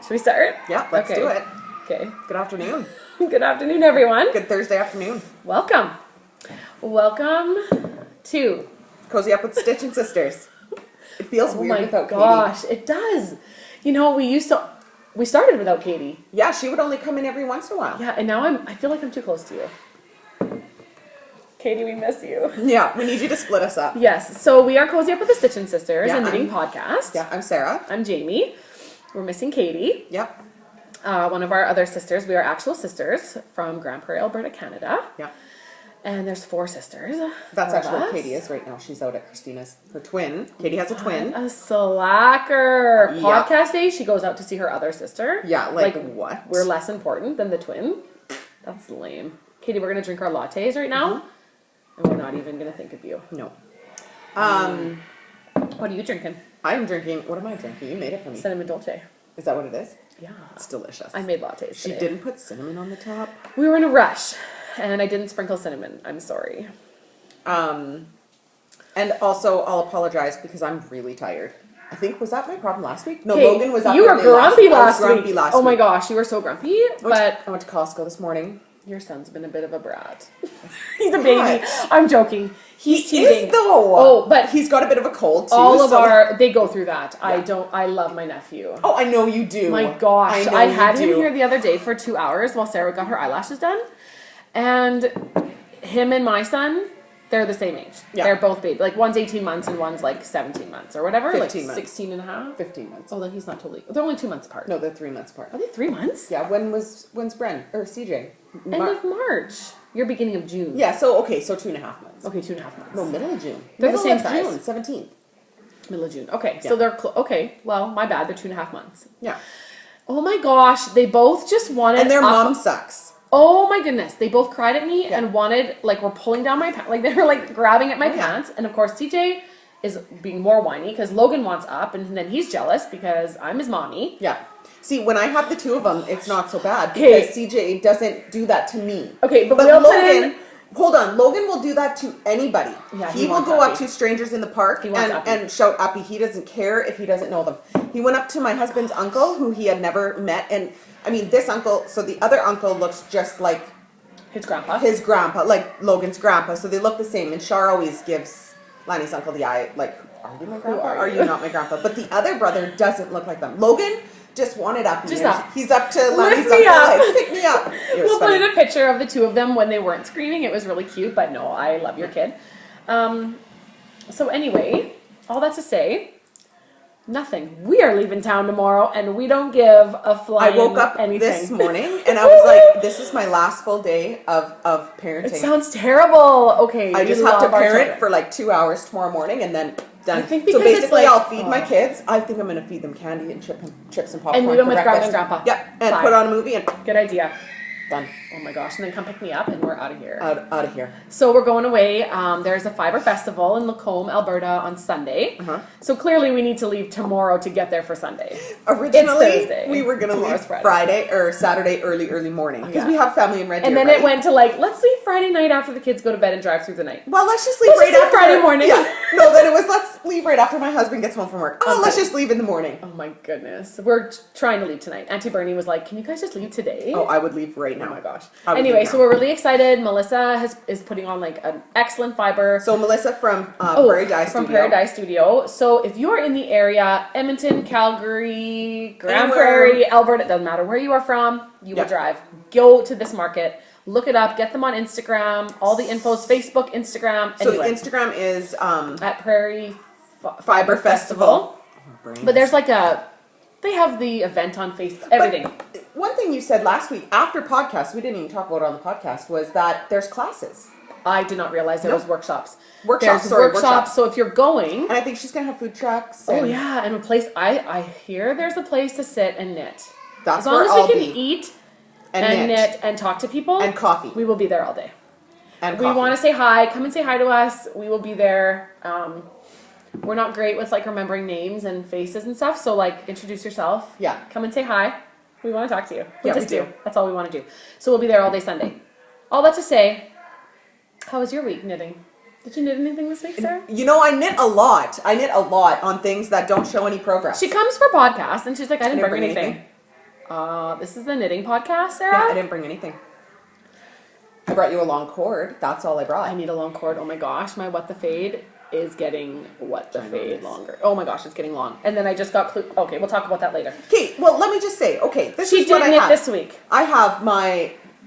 Should we start? Yeah, let's do it. Okay. Good afternoon. Good afternoon, everyone. Good Thursday afternoon. Welcome. Welcome to Cozy Up with Stitchin Sisters. It feels weird without Katie. Oh my gosh, it does. You know, we started without Katie. Yeah, she would only come in every once in a while. Yeah, and now I feel like I'm too close to you. Katie, we miss you. Yeah, we need you to split us up. Yes, so we are Cozy Up with the Stitchin Sisters, Yeah, a knitting podcast. Yeah, I'm Sarah. I'm Jamie. We're missing Katie. Yep. One of our other sisters. We are actual sisters from Prairie, Alberta, Canada. Yeah. And there's 4 sisters. That's of actually us. what Katie is right now. She's out at Christina's. Her twin. Katie has a twin. A slacker. Yeah. Podcast day, she goes out to see her other sister. Yeah, like what? We're less important than the twin. That's lame. Katie, we're going to drink our lattes right now. And we're not even going to think of you. No. What are you drinking? I'm drinking, what am I drinking? You made it for me. Cinnamon dolce. Is that what it is? Yeah. It's delicious. I made lattes She today. didn't put cinnamon on the top. We were in a rush. And I didn't sprinkle cinnamon. I'm sorry. And also, I'll apologize because I'm really tired. I think, was that my problem last week? No, Okay, Logan was up you were early grumpy I was last week. last Oh my week. gosh, you were so grumpy. But I went to Costco this morning. your son's been a bit of a brat. He's a baby. What? I'm joking. He's He teething. is though. Oh, but he's got a bit of a cold too. all of so they go through that. Yeah. I love my nephew. Oh, I know you do. My gosh. know I you had him do. here the other day for 2 hours while Sarah got her eyelashes done. And him and my son, they're the same age. Yeah. They're both baby. Like one's 18 months and one's like 17 months or whatever. 15 like months. 16 and a half. 15 months. Oh, then he's not totally. They're only 2 months apart. No, they're 3 months apart. Are they 3 months? Yeah. When's Bren or CJ? End of March. You're beginning of June. Yeah. So 2.5 months. Okay, 2.5 months. No, middle of June. They're the Middle same of size. June, 17th. Middle of June. Okay, Yeah. so they're okay. Well, my bad. They're 2.5 months. Yeah. Oh my gosh, they both just wanted. And their mom sucks. Oh my goodness, they both cried at me Yeah. and wanted, like, were pulling down my pants, like they were like grabbing at my Oh, yeah. pants. And of course, CJ is being more whiny because Logan wants up, and then he's jealous because I'm his mommy. Yeah. See, when I have the two of them, it's not so bad Okay. because CJ doesn't do that to me. Okay, but But we'll Logan, hold on, Logan will do that to anybody. Yeah, he he will wants go up uppy. to strangers in the park He wants uppy. and shout uppy. He doesn't care if he doesn't know them. He went up to my husband's uncle, who he had never met, and I mean, this uncle, so the other uncle looks just like his grandpa. his grandpa, like Logan's grandpa, so they look the same, and Char always gives Lanny's uncle the eye, like, are you my grandpa? are Are you? you not my grandpa? But the other brother doesn't look like them. Logan just wanted uppy. Just and up. He's up to Lift Lanny's me uncle, up. like, pick me up. It was We'll funny. put in a picture of the two of them when they weren't screaming. It was really cute, but no, I love your kid. So anyway, all that to say, nothing. We are leaving town tomorrow, and we don't give a flying I woke up anything. this morning and I was like, this is my last full day of parenting. It sounds terrible. Okay, I we just have to love our parent children. for like 2 hours tomorrow morning and then done. I think So because it's basically like- I'll feed my kids. I think I'm going to feed them candy and chips and popcorn And leave them for with Grandma and breakfast. Grandpa. Yep, and Bye. put on a movie and Good idea. done. Oh my gosh, and then come pick me up and we're out of here. Out of here. So we're going away. There's a fiber festival in Lacombe, Alberta on Sunday. Uh-huh. So clearly we need to leave tomorrow to get there for Sunday. Originally, Thursday. we were going to Tomorrow's leave Friday. Friday or Saturday early morning because Yeah. we have family in Red Deer, And then right? it went to like, let's leave Friday night after the kids go to bed and drive through the night. Well, let's just leave Let's right just leave after Friday morning. Yeah. No, then it was let's leave right after my husband gets home from work. Oh, Okay. let's just leave in the morning. Oh my goodness. We're trying to leave tonight. Auntie Bernie was like, can you guys just leave today? Oh, I would leave right now. Oh my gosh. I would Anyway, leave so now. we're really excited. Melissa is putting on like an excellent fiber. So Melissa from Prairie Dye from Studio. Prairie Dye Studio. So if you're in the area, Edmonton, Calgary, Grande Anywhere. Prairie, Alberta, it doesn't matter where you are from, you will Yeah. drive. Go to this market. Look it up. Get them on Instagram. All the info's Facebook, Instagram. So anyway, the Instagram is at Prairie Fiber Festival. But there's like they have the event on Facebook. Everything. But one thing you said last week after podcast, we didn't even talk about it on the podcast, was that there's classes. I did not realize there was workshops. Workshops, There's workshops. So if you're going, And I think she's going to have food trucks. oh and yeah, and a place. I hear there's a place to sit and knit. That's As long where as I'll we can be. eat And knit. and talk to people And coffee. we will be there all day. And We coffee. want to say hi. Come and say hi to us. We will be there. We're not great with like remembering names and faces and stuff. So like introduce yourself. Yeah. Come and say hi. We want to talk to you. Yeah, just we do. do. That's all we want to do. So we'll be there all day Sunday. All that to say, how was your week knitting? Did you knit anything this week, Sarah? You know, I knit a lot. I knit a lot on things that don't show any progress. She comes for podcasts and she's like, I didn't bring anything. This is the knitting podcast, Sarah? Yeah, I didn't bring anything. I brought you a long cord. That's all I brought. I need a long cord. Oh my gosh, my What the Fade is getting Fade longer. Oh my gosh, it's getting long. And then I just got okay, we'll talk about that later. Okay, well, let me just say, okay, this She is what I did knit have. this week. I have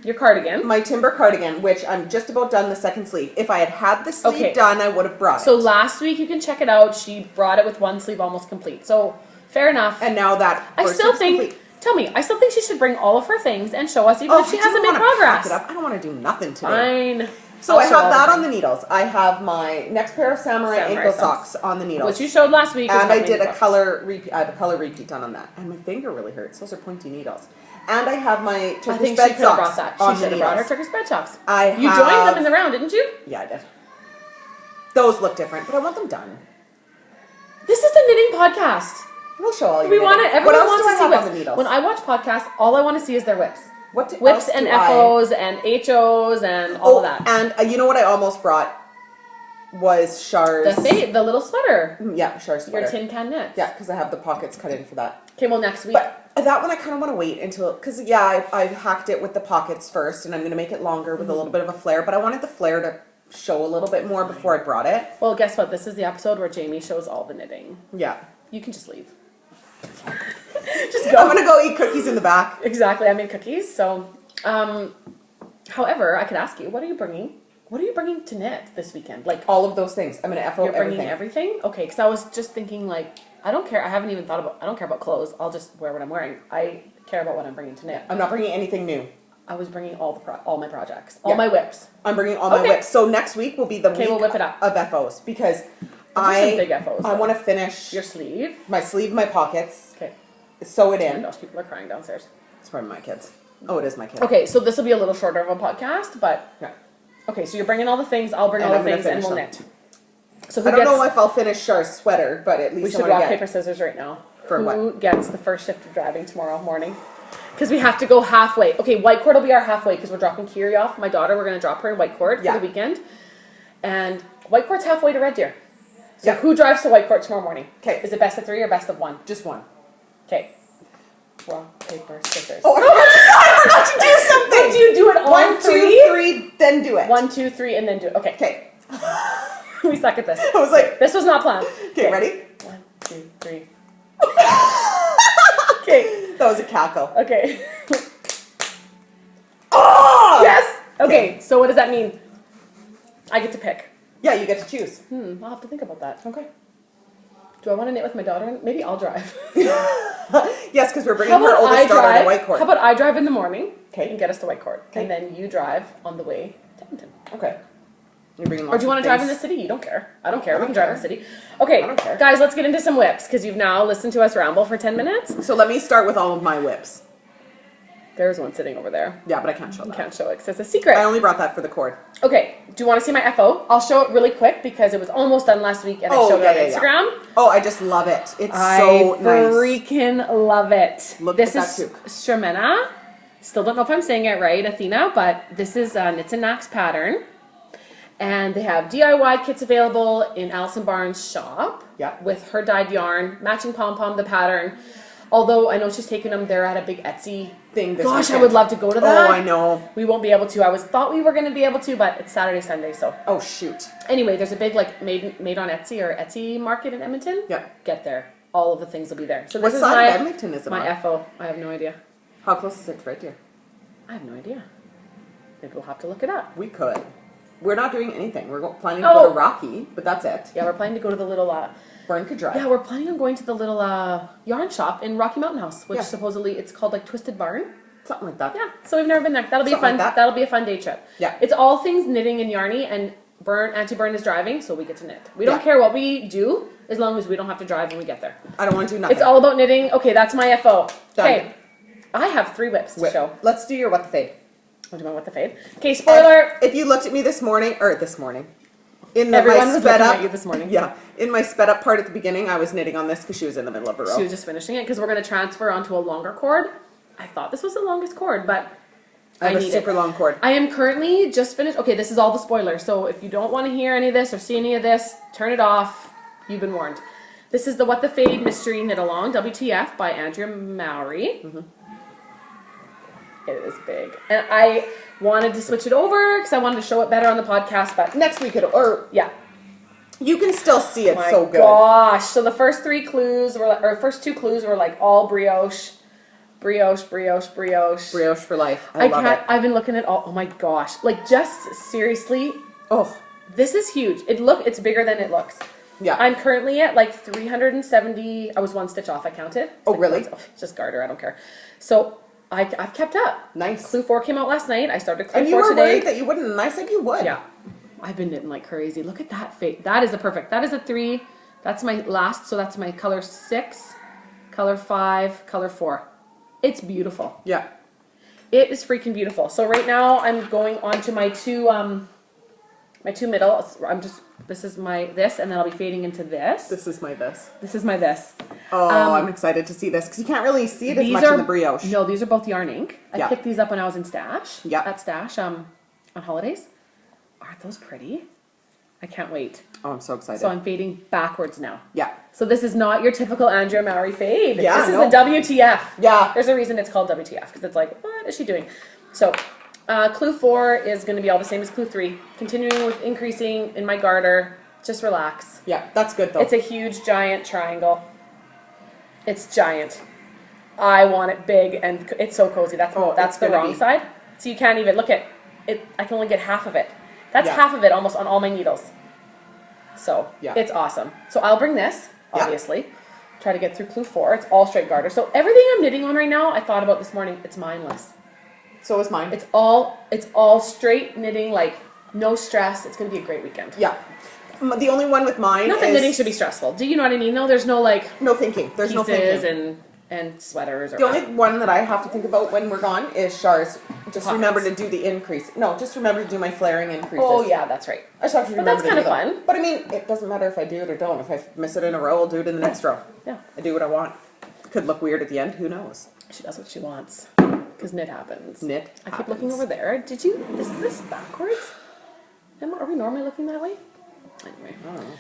Your cardigan. my timber cardigan, which I'm just about done the second sleeve. If I had had the sleeve done, I would have brought it. So last week, you can check it out. She brought it with one sleeve almost complete. So fair enough. And now that I still think, tell me, I still think she should bring all of her things and show us even if she hasn't made progress. I don't want to do nothing today. Fine. So I have that on the needles. I have my next pair of samurai ankle socks on the needles. Which you showed last week. And I did a color repeat. I have a color repeat done on that. And my finger really hurts. Those are pointy needles. And I have my Turkish bed socks on the She should have brought her needles. Turkish bed socks. You joined them in the round, didn't you? Yeah, I did. Those look different, but I want them done. This is the knitting podcast. We'll show all you. We want it. Everyone wants to see on the whips. needles? When I watch podcasts, all I want to see is their whips. Whips and FOs and HOs and all of that. And you know what I almost brought was Char's. The little sweater. Yeah, Char's sweater. Your tin can knits. Yeah, because I have the pockets cut in for that. Okay, well next week. But that one I kind of want to wait until, because I hacked it with the pockets first, and I'm going to make it longer with a little bit of a flare, but I wanted the flare to show a little bit more before I brought it. Well, guess what? This is the episode where Jamie shows all the knitting. Yeah. You can just leave. Just go. I'm going to go eat cookies in the back. Exactly. I made cookies. So, however, I could ask you, what are you bringing? What are you bringing to knit this weekend? Like all of those things. I'm going to FO You're bringing everything? Okay, because I was just thinking like, I don't care. I haven't even thought about, I don't care about clothes. I'll just wear what I'm wearing. I care about what I'm bringing to knit. I'm not bringing anything new. I was bringing all my projects, all my whips. I'm bringing all my whips. So next week will be the week we'll whip it up. of FOs because Some big FOs, I want to finish your sleeve, my pockets. Okay. Sew it in. Gosh, people are crying downstairs. It's probably my kids. Oh, it is my kids. Okay, so this will be a little shorter of a podcast, but yeah. Okay, so you're bringing all the things. I'll bring all the things, and we'll knit. So I don't know if I'll finish our sweater, but at least we should rock paper scissors right now. Who gets the first shift of driving tomorrow morning? Because we have to go halfway. Okay, white cord will be our halfway because we're dropping Kiri off. My daughter, we're going to drop her in white cord for the weekend. And white cord's halfway to Red Deer. So who drives to white cord tomorrow morning? Okay. Is it best of 3 or best of 1? Just 1. Okay. Rock, paper, scissors. Oh, I forgot to do something. Do you do it on 1, 2, 3, then do it. 1, 2, 3, and then do it. Okay. Okay. We suck at this. I was like, this was not planned. Okay, ready? 1, 2, 3. Okay. That was a cackle. Okay. Oh! Yes! Okay, so what does that mean? I get to pick. Yeah, you get to choose. I'll have to think about that. Okay. Do I want to knit with my daughter? Maybe I'll drive. Yes, because we're bringing her oldest daughter to White Court. How about I drive in the morning and get us to White Court, and then you drive on the way to Edmonton. Okay. You're bringing or do you want to drive in the city? You don't care. I don't care. We can drive in the city. Okay, guys, let's get into some whips because you've now listened to us ramble for 10 minutes. So let me start with all of my whips. There's one sitting over there. Yeah, but I can't show that. You can't show it because it's a secret. I only brought that for the cord. Okay, do you want to see my FO? I'll show it really quick because it was almost done last week and I showed it on Instagram. Yeah. Oh, I just love it. It's so nice. I freaking love it. Look at that This is Shermana. Still don't know if I'm saying it right, Athena, but this is Knits and Knacks pattern. And they have DIY kits available in Alison Barnes' shop. Yeah. With her dyed yarn, matching pom-pom, the pattern. Although I know she's taking them there at a big Etsy thing this Gosh, weekend. I would love to go to that. Oh, I know. We won't be able to. I thought we were going to be able to, but it's Saturday, Sunday, so. Oh, shoot. Anyway, there's a big made on Etsy or Etsy market in Edmonton. Yeah. Get there. All of the things will be there. So what this is side of Edmonton is it my on? FO. I have no idea. How close is it to Red Deer? I have no idea. Maybe we'll have to look it up. We could. We're not doing anything. We're planning to go to Rocky, but that's it. Yeah, we're planning to go to the little... Burn could drive. Yeah, we're planning on going to the little yarn shop in Rocky Mountain House, which supposedly it's called like Twisted Barn. Something like that. Yeah, so we've never been there. That'll be fun. That'll be a fun day trip. Yeah. It's all things knitting and yarny, and Auntie Burn is driving, so we get to knit. We don't care what we do as long as we don't have to drive when we get there. I don't want to do nothing. It's all about knitting. Okay, that's my FO. Okay, I have 3 whips to show. Let's do your What the Fade. What do you want with the fade? Okay, spoiler. If you looked at me this morning, in Everyone was looking at you this morning. Yeah, in my sped up part at the beginning, I was knitting on this because she was in the middle of a row. She was just finishing it because we're going to transfer onto a longer cord. I thought this was the longest cord, but I have a super long cord. I am currently just finished. Okay, this is all the spoilers. So if you don't want to hear any of this or see any of this, turn it off. You've been warned. This is the What the Fade Mystery Knit Along, WTF, by Andrea Mowry. It is big. And I wanted to switch it over because I wanted to show it better on the podcast, but Next week, yeah. You can still see it so good. Gosh. So the first two clues were like all brioche. Brioche for life. I love it. I've been looking at all, oh my gosh. Like just seriously. Oh. This is huge. It's bigger than it looks. Yeah. I'm currently at like 370. I was one stitch off. I counted. Oh, really? It's just garter. I don't care. So I've kept up. Nice. Clue 4 came out last night. I started Clue 4 today. And you were worried that you wouldn't, and I said you would. Yeah. I've been knitting like crazy. Look at that fate. That is that is a 3. That's my last. So that's my color 6, color 5, color 4. It's beautiful. Yeah. It is freaking beautiful. So right now I'm going on to my two middle. This is my this, and then I'll be fading into this. This is my this. This is my this. Oh, I'm excited to see this because you can't really see it as much in the brioche. No, these are both yarn ink. I picked these up when I was in Stash. Yeah. At Stash on holidays. Aren't those pretty? I can't wait. Oh, I'm so excited. So I'm fading backwards now. Yeah. So this is not your typical Andrea Mowry fade. Yeah, this is the WTF. Yeah. There's a reason it's called WTF because it's like, what is she doing? So Clue 4 is going to be all the same as Clue 3. Continuing with increasing in my garter. Just relax. Yeah, that's good though. It's a huge, giant triangle. It's giant. I want it big, and it's so cozy. That's the wrong side. So you can't even look at it. I can only get half of it. That's half of it almost on all my needles. So it's awesome. So I'll bring this, obviously. Try to get through Clue 4. It's all straight garter. So everything I'm knitting on right now, I thought about this morning, it's mindless. So is mine. It's all straight knitting, like no stress. It's going to be a great weekend. Yeah. The only one with mine Not that knitting should be stressful. Do you know what I mean? No, there's no like... No thinking. There's no thinking. And sweaters. The only one that I have to think about when we're gone is Char's. Just remember to do the increase. No, just remember to do my flaring increases. Oh, yeah, that's right. I just have to remember that's kind of fun. But I mean, it doesn't matter if I do it or don't. If I miss it in a row, I'll do it in the next row. Yeah. I do what I want. Could look weird at the end. Who knows? She does what she wants. Because knit happens. I keep looking over there. Is this backwards? Are we normally looking that way? Anyway. I don't know.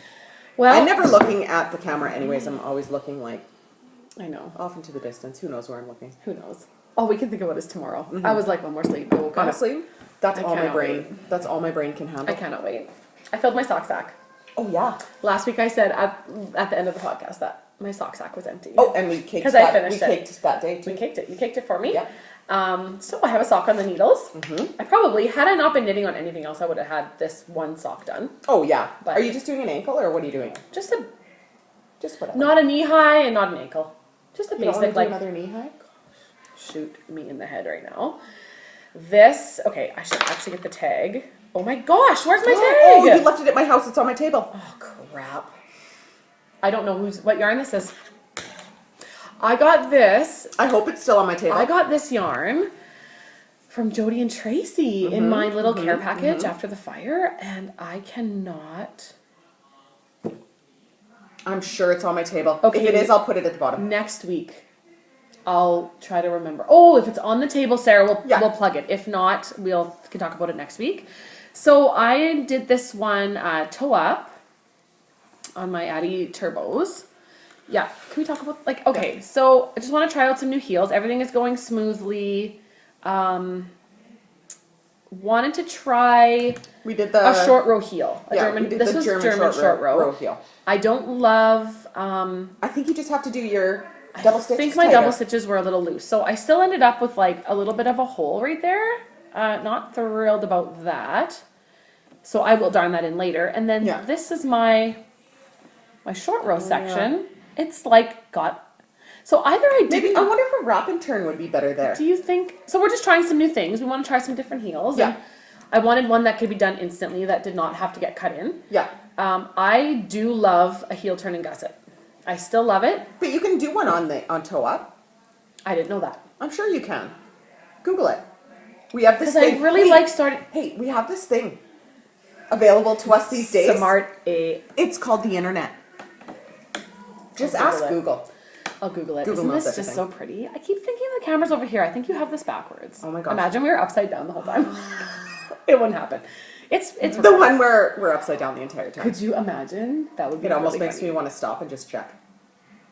Well, I'm never looking at the camera anyways. I'm always looking like... I know. Off into the distance. Who knows where I'm looking? Who knows? All we can think about is tomorrow. Mm-hmm. I was like, one more sleep. Honestly, that's all my brain. Wait. That's all my brain can handle. I cannot wait. I filled my sock sack. Oh, yeah. Last week I said at the end of the podcast that my sock sack was empty. Oh, and we caked that. We caked that day too. We caked it. You caked it for me. Yeah. So I have a sock on the needles. Mm-hmm. I probably, had I not been knitting on anything else, I would have had this one sock done. Oh, yeah. But are you just doing an ankle or what are you doing? Just whatever. Not a knee high and not an ankle. Just a you basic, don't do another knee high? Shoot me in the head right now. Okay, I should actually get the tag. Oh my gosh, where's my tag? Oh, you left it at my house. It's on my table. Oh, crap. I don't know what yarn this is. I got this. I hope it's still on my table. I got this yarn from Jody and Tracy in my little care package after the fire, and I cannot... I'm sure it's on my table. Okay. If it is, I'll put it at the bottom. Next week, I'll try to remember. Oh, if it's on the table, Sarah, we'll plug it. If not, we can talk about it next week. So I did this one toe up on my Addy Turbos. Yeah, can we talk about, so I just want to try out some new heels. Everything is going smoothly. Wanted to try we did a short row heel. This was German short row heel. I don't love... I think you just have to do your double stitches. I think my double stitches were a little loose. So I still ended up with like a little bit of a hole right there. Not thrilled about that. So I will darn that in later. And then this is my short row section. Yeah. It's like so either I did. Maybe I wonder if a wrap and turn would be better there. Do you think? So we're just trying some new things. We want to try some different heels. Yeah. And I wanted one that could be done instantly that did not have to get cut in. Yeah. I do love a heel turn and gusset. I still love it. But you can do one on toe up. I didn't know that. I'm sure you can. Google it. We have this thing. I really like starting. Hey, we have this thing available to us these days. Smart A. It's called the internet. Just ask Google. I'll Google it. Google Isn't this just so pretty? I keep thinking the camera's over here. I think you have this backwards. Oh my gosh. Imagine we were upside down the whole time. It wouldn't happen. It's the one where we're upside down the entire time. Could you imagine? That would be. It almost makes me want to stop and just check.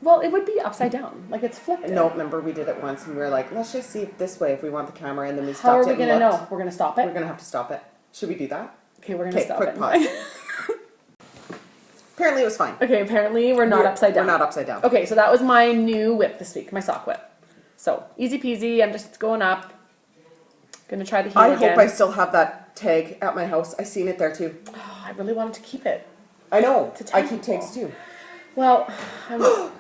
Well, it would be upside down. Like it's flipped. No, remember we did it once and we were like, let's just see it this way if we want the camera, and then we stopped. How are we going gonna to know? We're gonna stop it? We're going to have to stop it. Should we do that? Okay, we're gonna stop quick it. pause. Apparently it was fine. Okay, apparently we're not upside down. We're not upside down. Okay, so that was my new whip this week, my sock whip. So easy peasy. I'm just going up. Gonna try the heel I again. hope I still have that tag at my house. I seen it there too. Oh, I really wanted to keep it. I know. To tell I keep people. tags too. Well,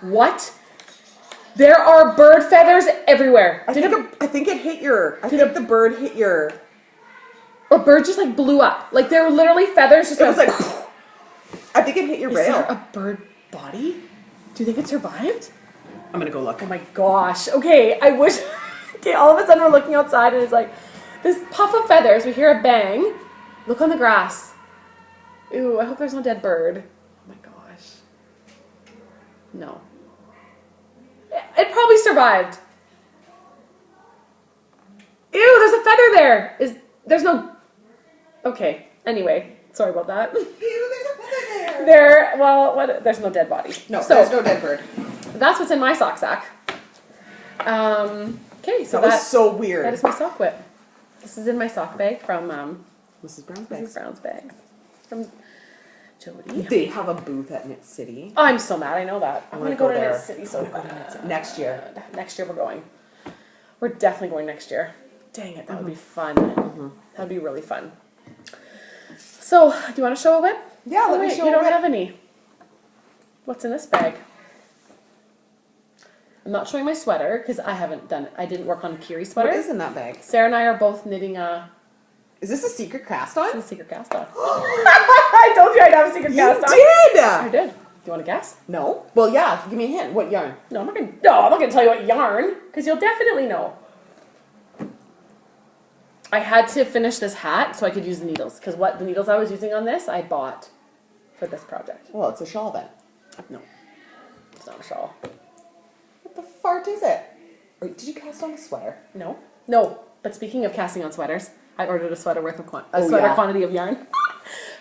what? There are bird feathers everywhere. I think it hit your. I think the bird hit your. A bird just like blew up. Like there were literally feathers just It was went, like. I think it hit your is rail. there a bird body? Do you think it survived? I'm gonna go look. Oh my gosh. Okay, I wish. Okay, all of a sudden we're looking outside and it's like this puff of feathers. We hear a bang. Look on the grass. Ew, I hope there's no dead bird. Oh my gosh. No. It probably survived. Ew, there's a feather there. There's no. Okay. Anyway, sorry about that. Ew, there's a feather there. What? There's no dead body. No, so, there's no dead bird. That's what's in my sock sack. Okay, so that was so weird. That is my sock whip. This is in my sock bag from Mrs. Brown's Mrs. bags. Brown's bags. From Jody. They have a booth at Knit City. Oh, I'm so mad. I know that. I want to go to there. Knit City so bad. Next year. Next year we're going. We're definitely going next year. Dang it, that would be fun. That would be really fun. So, do you want to show a whip? Yeah, let me wait, show you a don't whip. have any. What's in this bag? I'm not showing my sweater because I haven't done it. I didn't work on Kiri's sweater. What is in that bag? Sarah and I are both knitting a Is this a secret cast on? secret cast on. I told you I'd have a secret cast on. You did! I did. Do you want to guess? No. Well, yeah. Give me a hint. What yarn? No, I'm not gonna tell you what yarn because you'll definitely know. I had to finish this hat so I could use the needles because the needles I was using on this I bought for this project. Well, it's a shawl then. No, it's not a shawl. What the fart is it? Or did you cast on a sweater? No. But speaking of casting on sweaters, I ordered a sweater worth of quantity of yarn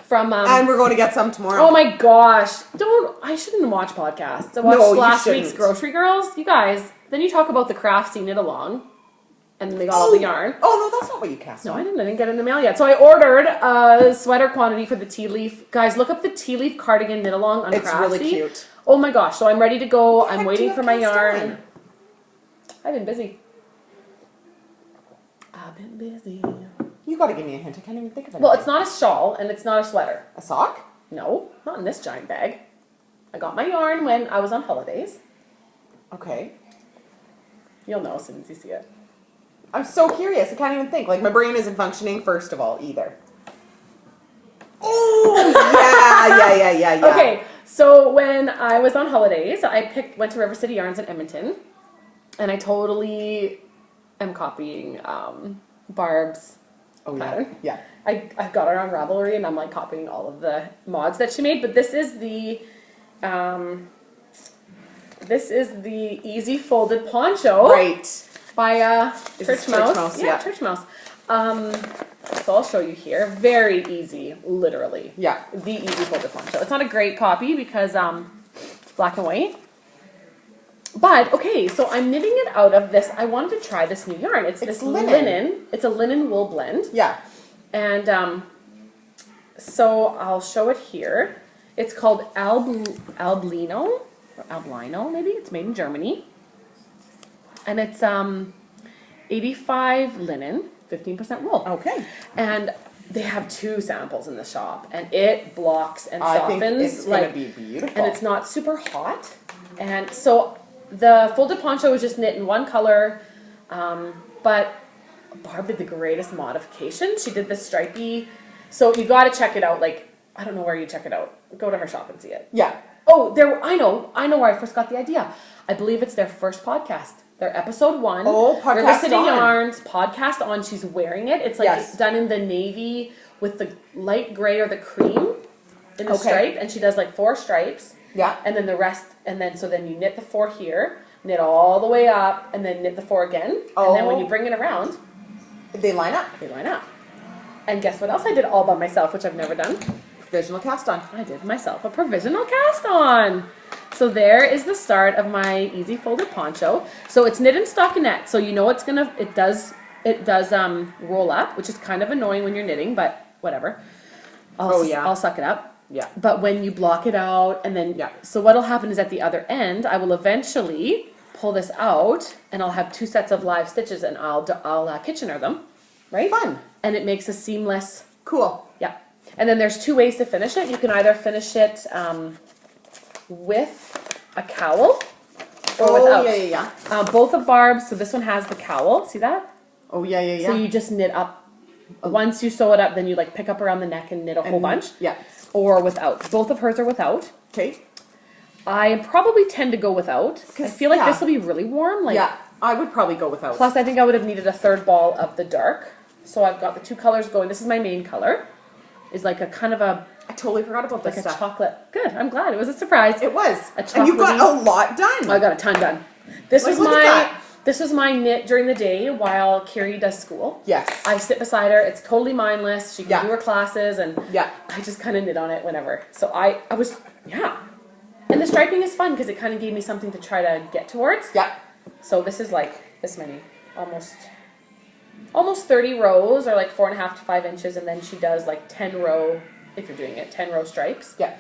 from. And we're going to get some tomorrow. Oh my gosh! I shouldn't watch podcasts. I watched No, you last shouldn't. week's Grocery Girls. You guys, then you talk about the craftsy knit along, and then they got all the yarn. Oh no, that's not what you cast No, on. I didn't get it in the mail yet. So I ordered a sweater quantity for the tea leaf. Guys, look up the tea leaf cardigan knit along on It's Craftsy. really cute. Oh my gosh! So I'm ready to go. What I'm the heck waiting do for you my cast yarn. on? I've been busy. You got to give me a hint. I can't even think of it. Well, it's not a shawl and it's not a sweater. a sock. No, not in this giant bag. I got my yarn when I was on holidays. Okay. You'll know as soon as you see it. I'm so curious. I can't even think. Like my brain isn't functioning. First of all, either. Oh yeah. Okay, so when I was on holidays, went to River City Yarns in Edmonton, and I totally am copying Barb's pattern. Yeah. I got her on Ravelry, and I'm like copying all of the mods that she made. But this is the easy folded poncho, Right. by This is Church Mouse. Church Mouse, Yeah, yeah. Church Mouse. So I'll show you here. Very easy, literally. Yeah. The easy folded poncho. It's not a great copy because it's black and white. But okay, so I'm knitting it out of this. I wanted to try this new yarn. It's this linen. It's a linen wool blend. Yeah. And so I'll show it here. It's called Albino, or Albino maybe. It's made in Germany. And it's 85 linen, 15% wool. Okay. And they have 2 samples in the shop, and it blocks and I softens. think it's gonna be beautiful. And it's not super hot. And so the folded poncho is just knit in one color, but Barb did the greatest modification. She did the stripy. So you got to check it out. Like, I don't know where you check it out. Go to her shop and see it. Yeah. Oh, I know where I first got the idea. I believe it's their first podcast. Their episode 1. Oh, podcast River City on. Yarns podcast on. She's wearing it. It's like Yes. it's done in the navy with the light gray or the cream in the Okay. stripe, and she does like 4 stripes. Yeah. And then the rest, and then so then you knit the 4 here, knit all the way up, and then knit the 4 again. And then when Oh. you bring it around, They line up. they line up. And guess what else I did all by myself, which I've never done? Provisional cast on. I did myself a provisional cast on. So there is the start of my easy folded poncho. So it's knit in stockinette, so you know it does roll up, which is kind of annoying when you're knitting, but whatever. I'll suck it up. Yeah. But when you block it out and then, so what'll happen is at the other end, I will eventually pull this out and I'll have 2 sets of live stitches and I'll Kitchener them, right? Fun. And it makes a seamless. Cool. Yeah. And then there's 2 ways to finish it. You can either finish it with a cowl or without. Yeah. Both of Barb's, so this one has the cowl. See that? Oh, yeah. So you just knit up. Once you sew it up, then you like pick up around the neck and knit a whole bunch. Yeah. Or without. Both of hers are without. Okay. I probably tend to go without. I feel like this will be really warm. Like, yeah, I would probably go without. Plus, I think I would have needed a 3rd ball of the dark. So I've got the 2 colors going. This is my main color. Is like a kind of a... I totally forgot about this stuff. A chocolate. Good. I'm glad. It was a surprise. It was. And you got a lot done. I got a ton done. This was my knit during the day while Carrie does school. Yes. I sit beside her. It's totally mindless. She can do her classes and I just kind of knit on it whenever. So I was, And the striping is fun because it kind of gave me something to try to get towards. Yeah. So this is like this many, almost 30 rows or like 4.5 to 5 inches. And then she does like 10 row, if you're doing it, 10 row stripes. Yeah.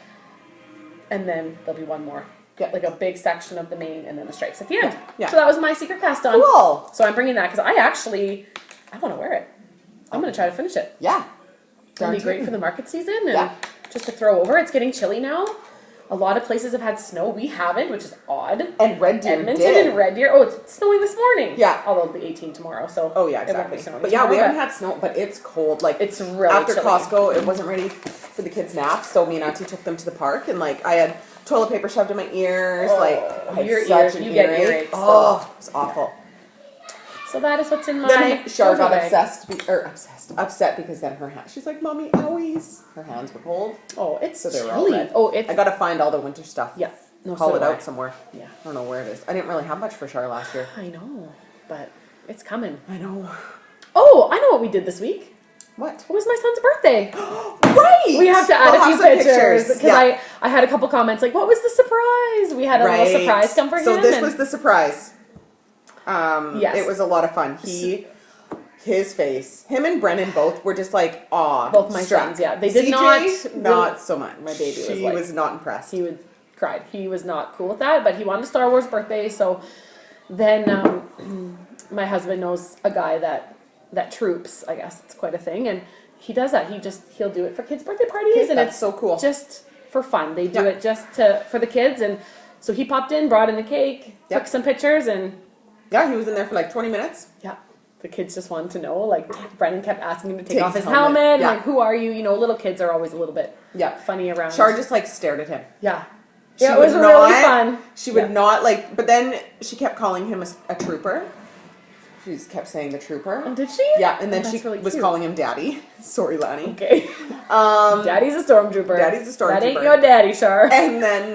And then there'll be one more. Yeah. Like a big section of the main and then the stripes at the end. Yeah. So that was my secret cast on. Cool. So I'm bringing that because I want to wear it. I'm going to try to finish it. Yeah. It'll be great for the market season and just to throw over. It's getting chilly now. A lot of places have had snow. We haven't, which is odd. And Red Deer Edmonton and Red Deer. Oh, it's snowing this morning. Yeah. Although it'll be 18 tomorrow, so oh yeah, exactly. it won't be snowing but tomorrow, we haven't had snow, but it's cold. Like it's really after chilly. Costco, it wasn't ready for the kids' naps, so me and Auntie took them to the park, and like I had toilet paper shoved in my ears. I had your such ears, an you get earache. earaches. Oh, it was awful. So that is what's in my. Then Char got bag. upset because then her hand. She's like, "Mommy, owies." Her hands were cold. Oh, it's So they were chilly. all red. Oh, it's. I gotta find all the winter stuff. Yeah. No, Haul so it do I. out somewhere. Yeah. I don't know where it is. I didn't really have much for Char last year. I know, but it's coming. I know. Oh, I know what we did this week. What? It was my son's birthday. Right! We have to add a few pictures because Yeah. I had a couple comments like, "What was the surprise?" We had a little surprise come for him. So this was the surprise. Yes. It was a lot of fun. His face, him and Brennan both were just like, aw. Both my sons, yeah. They did CJ, not not so much. My baby was she like, was not impressed. He cried. He was not cool with that, but he wanted a Star Wars birthday. So then my husband knows a guy that troops. I guess it's quite a thing, and he does that. He'll do it for kids' birthday parties, and that's it's so cool. Just for fun. They do it just for the kids, and so he popped in, brought in the cake, took some pictures, and yeah, he was in there for like 20 minutes. Yeah. The kids just wanted to know. Like, Brennan kept asking him to take off his helmet. Yeah. Like, who are you? You know, little kids are always a little bit funny around. Char just like stared at him. Yeah. It was really fun. She would not like, but then she kept calling him a trooper. She just kept saying the trooper. Oh, did she? Yeah, and then she really was cute. calling him daddy. Sorry, Lanny. Okay. Daddy's a stormtrooper. Daddy's a stormtrooper. That ain't your daddy, Char. And then,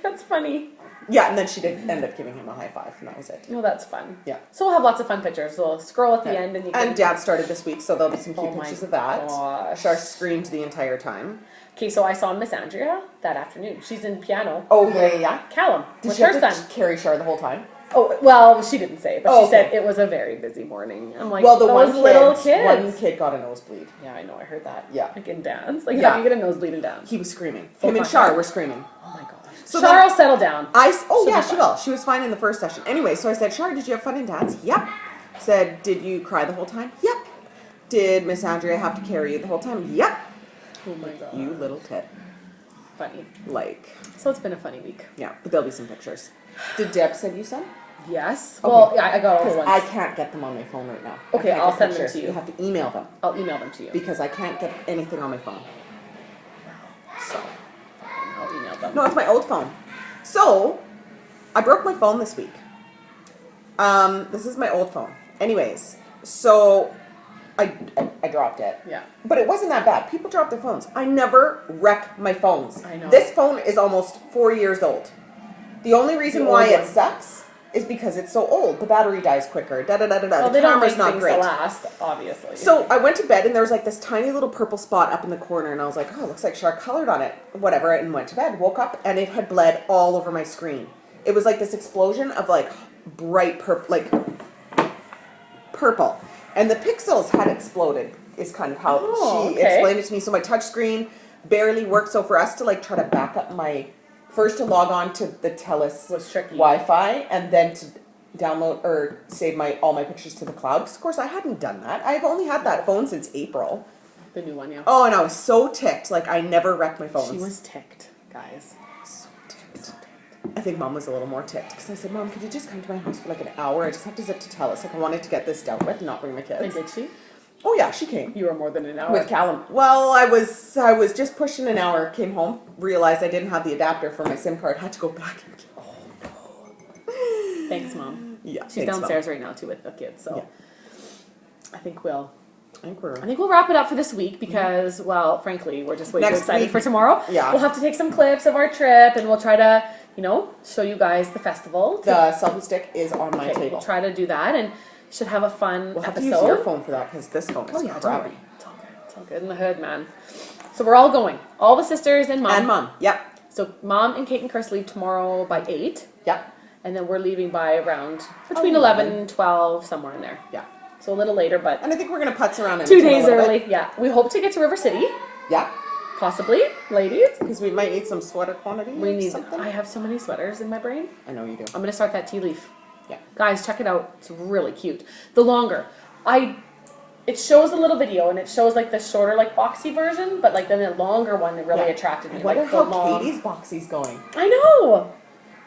That's funny. yeah, and then she did end up giving him a high five, and that was it. Well, that's fun. Yeah. So we'll have lots of fun pictures. We'll scroll at the end and you can... And Dad started this week, so there'll be some cute Oh my pictures of that. gosh. Char screamed the entire time. Okay, so I saw Miss Andrea that afternoon. She's in piano. Oh, yeah. Callum, Did with she her have to son. carry Char the whole time? Oh, well, she didn't say, but Oh, she said okay. it was a very busy morning. I'm like, Well, the those little kids. one kid got a nosebleed. Yeah, I know, I heard that. Yeah. Like in dance. Like, Yeah. how do you get a nosebleed in dance? He was screaming. Full Him and contact. Char were screaming. Oh my gosh. So Char then- will settle down. Oh, She'll yeah, be she fine. will. She was fine in the first session. Anyway, so I said, Char, did you have fun in dance? Yep. Said, did you cry the whole time? Yep. Did Miss Andrea have to carry you the whole time? Yep. Oh my god. You little tit. Funny. Like, So it's been a funny week. yeah, but there'll be some pictures. Did Deb send you some? Yes. Okay. Well, yeah, I got all the Because ones. I can't get them on my phone right now. Okay, I can't I'll get send them pictures. to you. You have to email them I'll email them to you. because I can't get anything on my phone. So, I'll email them. No, it's my old phone. So, I broke my phone this week. This is my old phone. Anyways, so I dropped it. Yeah. But it wasn't that bad. People drop their phones. I never wreck my phones. I know. This phone is almost 4 years old. The only reason The why old it one. sucks is because it's so old. The battery dies quicker. Well, The camera's not things great. to last, obviously. So I went to bed and there was like this tiny little purple spot up in the corner and I was like, oh, it looks like Shark colored on it. Whatever, and went to bed, woke up and it had bled all over my screen. It was like this explosion of like bright purple. And the pixels had exploded is kind of how she explained it to me. So my touch screen barely worked. So for us to like try to back up first to log on to the TELUS was tricky. Wi-Fi and then to download or save all my pictures to the cloud. Because of course I hadn't done that. I've only had that phone since April. The new one, yeah. Oh, and I was so ticked. Like I never wrecked my phones. She was ticked, guys. So ticked. I think Mom was a little more ticked because I said, Mom, could you just come to my house for like an hour? I just have to zip to TELUS. Like I wanted to get this dealt with and not bring my kids. And did she? Oh yeah, she came. You were more than an hour. With Callum. Well, I was just pushing an hour, came home, realized I didn't have the adapter for my SIM card, had to go back and get Thanks, Mom. Yeah. She's downstairs right now too with the kids, so I think we'll wrap it up for this week because, well, frankly, we're just way too excited for tomorrow. Yeah. We'll have to take some clips of our trip and we'll try to, show you guys the festival. The selfie stick is on my table. We'll try to do that and should have a fun We'll have episode. to use your phone for that because this phone is crappy. Don't worry. It's all good. It's all good in the hood, man. So we're all going. All the sisters and Mom. And Mom, yep. So Mom and Kate and Chris leave tomorrow by 8. Yep. And then we're leaving by around between 11 and 12, somewhere in there. Yeah. So a little later, but... And I think we're going to putz around 2 days early. Yeah. We hope to get to River City. Yeah. Possibly, ladies. Because we might need some sweater quantity. We need... something. I have so many sweaters in my brain. I know you do. I'm going to start that tea leaf. Yeah. Guys, check it out. It's really cute. The longer. It shows a little video and it shows like the shorter, like boxy version, but like then the longer one that really attracted me. I wonder like how Katie's boxy's going. I know.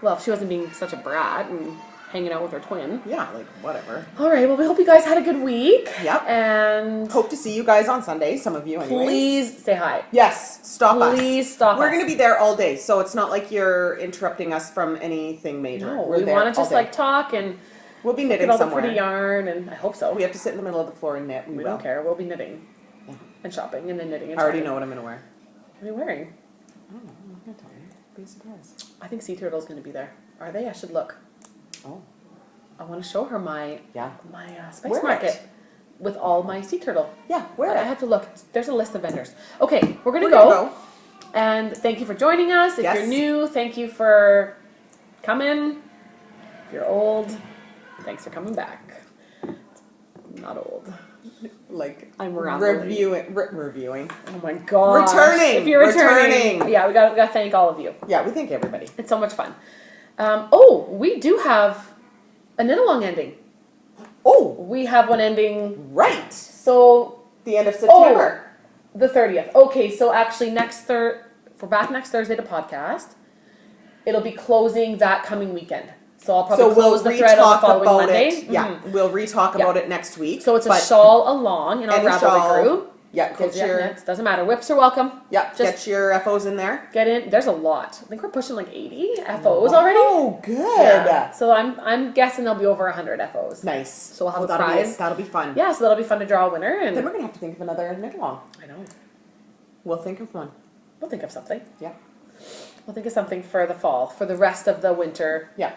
Well, if she wasn't being such a brat and hanging out with her twin. Yeah, like whatever. All right. Well, we hope you guys had a good week. Yep. And hope to see you guys on Sunday. Some of you, anyways. please say hi. Yes, stop us. Please stop us. We're going to be there all day, so it's not like you're interrupting us from anything major. No, We're we there want to all just day. like talk and We'll be look knitting at all somewhere. the pretty yarn, and I hope so. We have to sit in the middle of the floor and knit. We don't care. We'll be knitting and shopping and then knitting and I already shopping. know what I'm going to wear. What are you wearing? I don't know. I'm not going to tell you. Be surprised. I think Sea Turtle's going to be there. Are they? I should look. Oh. I want to show her my Spice Wear Market it. with all my Sea Turtle. Yeah, wear But I it. have to look. There's a list of vendors. Okay, we're gonna go. go. And thank you for joining us. If Yes. you're new, thank you for coming. If you're old, thanks for coming back. I'm not old. Like I'm rambling. reviewing. Oh my god. Returning. If you're returning. Yeah, we got to thank all of you. Yeah, we thank everybody. It's so much fun. We do have a knit along ending. Oh, We have one ending. right. So The end of September. the 30th. Okay, so actually we're back next Thursday to podcast. It'll be closing that coming weekend. So I'll probably close the thread on the following about Monday. it. Yeah, Mhm. we'll re-talk about it next week. So it's a but shawl along in our any Ravelry shawl, group. Yeah, get your Cozyupknits, doesn't matter. Whips are welcome. get your FOs in there. Get in. There's a lot. I think we're pushing like 80 FOs already. Oh, good. Yeah. So I'm guessing there'll be over 100 FOs. Nice. So we'll have a that'll prize. That'll be fun. Yeah, so that'll be fun to draw a winner. And Then we're gonna have to think of another knit along. I know. We'll think of one. We'll think of something. Yeah. We'll think of something for the fall, for the rest of the winter. Yeah.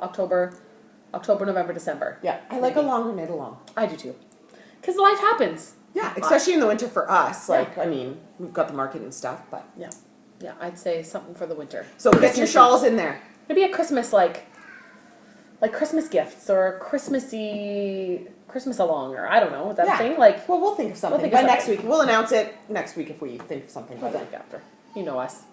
October, November, December. Yeah. I like a longer knit along. I do too. Because life happens. Yeah, especially in the winter for us. Yeah. Like, I mean, we've got the market and stuff, but Yeah. Yeah, I'd say something for the winter. so get your shawls in there. Maybe a Christmas, like Christmas gifts or Christmas along, or I don't know, that thing. Like, Well, we'll think of something think of by next something. week. We'll announce it next week if we think of something by we'll then. think after. You know us.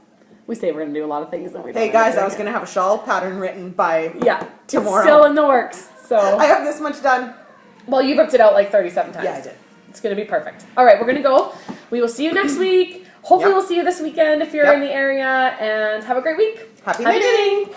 We say we're going to do a lot of things that we don't. Hey end up guys, I doing was it. gonna have a shawl pattern written by Yeah. tomorrow. It's still in the works. So. I have this much done. Well, you ripped it out like 37 times. Yeah, I did. It's going to be perfect. All right, we're going to go. We will see you next week. Hopefully Yep. we'll see you this weekend if you're Yep. in the area. And have a great week. Happy knitting. knitting.